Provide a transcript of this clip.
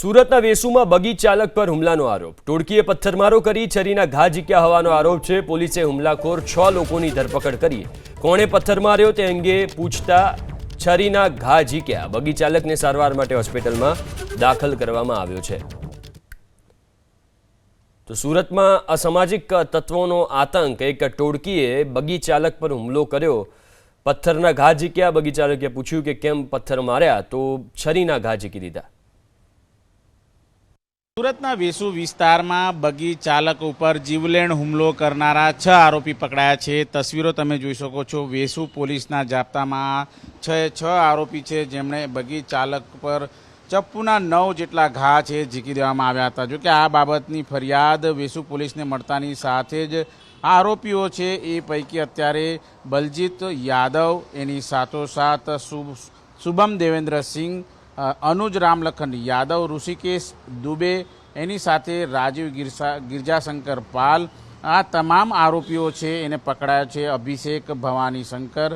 સુરતના વેસુમાં બગી ચાલક પર હુમલાનો આરોપ। ટોળકીએ પથ્થરમારો કરી છરીના ઘા ઝીક્યા હોવાનો આરોપ છે। પોલીસે હુમલાખોર 6 લોકોની ધરપકડ કરી। કોણે પથ્થર માર્યો તે અંગે પૂછતા છરીના ઘા ઝીક્યા। બગી ચાલકને સારવાર માટે હોસ્પિટલમાં દાખલ કરવામાં આવ્યો છે। તો સુરતમાં અસામાજિક તત્વોનો આતંક। એક ટોળકીએ બગી ચાલક પર હુમલો કર્યો। પથ્થરના ઘા ઝીક્યા। બગી ચાલકે પૂછ્યું કે કેમ પથ્થર માર્યા, તો છરીના ઘા ઝીકી દીધા। સુરતના વેસુ વિસ્તારમાં બગી ચાલક ઉપર જીવલેણ હુમલો કરનારા 6 આરોપી પકડાયા છે। તસવીરો તમે જોઈ શકો છો। વેસુ પોલીસના જાપ્તામાં 6 આરોપી છે જેમણે બગી ચાલક પર ચપ્પુના 9 જેટલા ઘા છે ઝીકી દેવામાં આવ્યા હતા। જો કે આ બાબતની ફરિયાદ વેસુ પોલીસને મળતાની સાથે જ આરોપીઓ છે એ પૈકી અત્યારે બલજીત યાદવ, એની સાથોસાથ શુભમ દેવેન્દ્રસિંહ, અનુજ રામલખન યાદવ, ઋષિકેશ દુબે, એની સાથે રાજીવ ગિરજાશંકર પાલ, આ તમામ આરોપીઓ છે એને પકડાયા છે। અભિષેક ભવાની શંકર,